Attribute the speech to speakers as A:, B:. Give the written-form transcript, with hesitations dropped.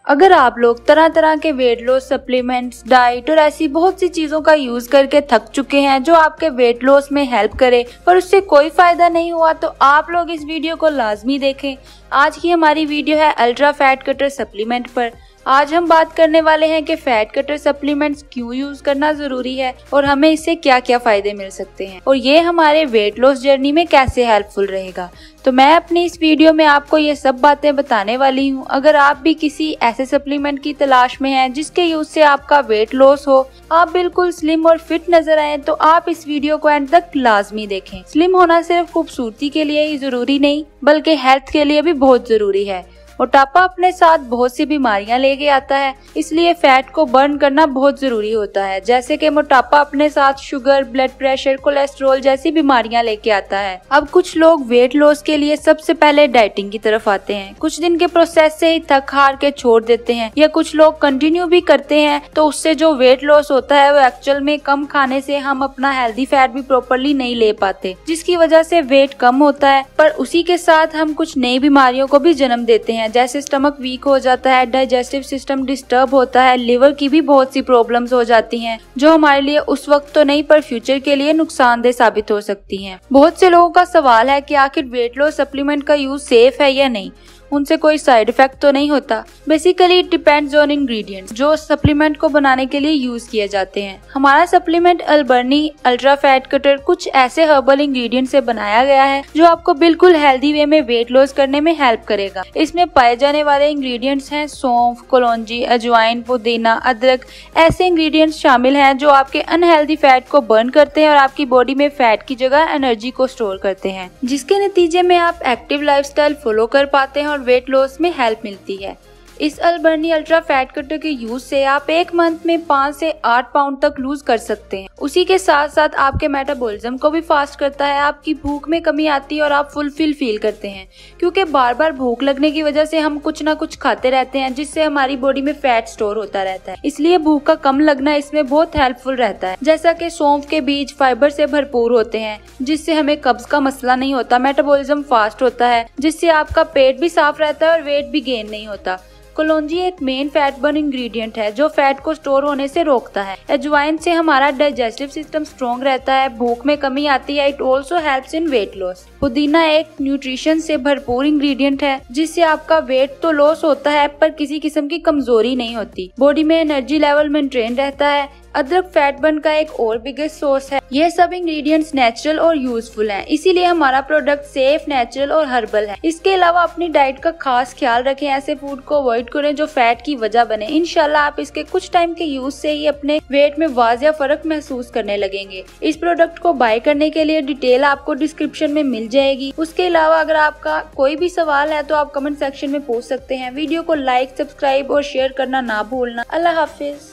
A: अगर आप लोग तरह तरह के वेट लॉस सप्लीमेंट्स, डाइट और ऐसी बहुत सी चीजों का यूज करके थक चुके हैं जो आपके वेट लॉस में हेल्प करे पर उससे कोई फायदा नहीं हुआ, तो आप लोग इस वीडियो को लाजमी देखें। आज की हमारी वीडियो है अल्ट्रा फैट कटर सप्लीमेंट पर। आज हम बात करने वाले हैं कि फैट कटर सप्लीमेंट्स क्यों यूज करना जरूरी है और हमें इससे क्या क्या फायदे मिल सकते हैं और ये हमारे वेट लॉस जर्नी में कैसे हेल्पफुल रहेगा। तो मैं अपनी इस वीडियो में आपको ये सब बातें बताने वाली हूँ। अगर आप भी किसी ऐसे सप्लीमेंट की तलाश में हैं जिसके यूज से आपका वेट लॉस हो, आप बिल्कुल स्लिम और फिट नजर आए, तो आप इस वीडियो को एंड तक लाजमी देखें। स्लिम होना सिर्फ खूबसूरती के लिए ही जरूरी नहीं बल्कि हेल्थ के लिए भी बहुत जरूरी है। मोटापा अपने साथ बहुत सी बीमारियां लेके आता है, इसलिए फैट को बर्न करना बहुत जरूरी होता है। जैसे कि मोटापा अपने साथ शुगर, ब्लड प्रेशर, कोलेस्ट्रॉल जैसी बीमारियां लेके आता है। अब कुछ लोग वेट लॉस के लिए सबसे पहले डाइटिंग की तरफ आते हैं, कुछ दिन के प्रोसेस से ही थक हार के छोड़ देते हैं, या कुछ लोग कंटिन्यू भी करते हैं तो उससे जो वेट लॉस होता है वो एक्चुअल में कम खाने से हम अपना हेल्दी फैट भी प्रॉपरली नहीं ले पाते, जिसकी वजह से वेट कम होता है। पर उसी के साथ हम कुछ नई बीमारियों को भी जन्म देते हैं, जैसे स्टमक वीक हो जाता है, डाइजेस्टिव सिस्टम डिस्टर्ब होता है, लिवर की भी बहुत सी प्रॉब्लम्स हो जाती हैं जो हमारे लिए उस वक्त तो नहीं पर फ्यूचर के लिए नुकसानदेह साबित हो सकती हैं। बहुत से लोगों का सवाल है कि आखिर वेट लॉस सप्लीमेंट का यूज सेफ है या नहीं, उनसे कोई साइड इफेक्ट तो नहीं होता। Basically it depends on ingredients जो सप्लीमेंट को बनाने के लिए यूज किए जाते हैं। हमारा सप्लीमेंट अल्बर्नी अल्ट्रा फैट कटर कुछ ऐसे हर्बल इंग्रेडिएंट से बनाया गया है जो आपको बिल्कुल हेल्दी वे में वेट लॉस करने में हेल्प करेगा। इसमें पाए जाने वाले इंग्रेडिएंट्स हैं सौंफ, कलौंजी, अजवाइन, पुदीना, अदरक। ऐसे इंग्रेडिएंट्स शामिल हैं जो आपके अनहेल्दी फैट को बर्न करते हैं और आपकी बॉडी में फैट की जगह एनर्जी को स्टोर करते हैं, जिसके नतीजे में आप एक्टिव लाइफस्टाइल फॉलो कर पाते हैं और वेट लॉस में हेल्प मिलती है। इस अल्बर्नी अल्ट्रा फैट कटर के यूज से आप एक मंथ में 5 से 8 पाउंड तक लूज कर सकते हैं। उसी के साथ साथ आपके मेटाबॉलिज्म को भी फास्ट करता है, आपकी भूख में कमी आती है और आप फुलफिल फील करते हैं, क्योंकि बार बार भूख लगने की वजह से हम कुछ ना कुछ खाते रहते हैं जिससे हमारी बॉडी में फैट स्टोर होता रहता है। इसलिए भूख का कम लगना इसमें बहुत हेल्पफुल रहता है। जैसा कि सौंफ के बीज फाइबर से भरपूर होते हैं जिससे हमें कब्ज का मसला नहीं होता, मेटाबॉलिज्म फास्ट होता है जिससे आपका पेट भी साफ रहता है और वेट भी गेन नहीं होता। कलौंजी एक मेन फैट बर्न इंग्रेडिएंट है जो फैट को स्टोर होने से रोकता है। अजवाइन से हमारा डाइजेस्टिव सिस्टम स्ट्रॉन्ग रहता है, भूख में कमी आती है। It also helps in weight loss. पुदीना एक न्यूट्रिशन से भरपूर इंग्रेडिएंट है जिससे आपका वेट तो लॉस होता है पर किसी किस्म की कमजोरी नहीं होती, बॉडी में एनर्जी लेवल मेंटेन रहता है। अदरक फैट बर्न का एक और बिगेस्ट सोर्स है। ये सब इंग्रेडिएंट्स नेचुरल और यूजफुल हैं, इसीलिए हमारा प्रोडक्ट सेफ, नेचुरल और हर्बल है। इसके अलावा अपनी डाइट का खास ख्याल रखें, ऐसे फूड को अवॉइड करें जो फैट की वजह बने। इंशाल्लाह आप इसके कुछ टाइम के यूज से ही अपने वेट में वाजिया फर्क महसूस करने लगेंगे। इस प्रोडक्ट को बाय करने के लिए डिटेल आपको डिस्क्रिप्शन में मिल जाएगी। उसके अलावा अगर आपका कोई भी सवाल है तो आप कमेंट सेक्शन में पूछ सकते हैं। वीडियो को लाइक, सब्सक्राइब और शेयर करना ना भूलना। अल्लाह हाफिज।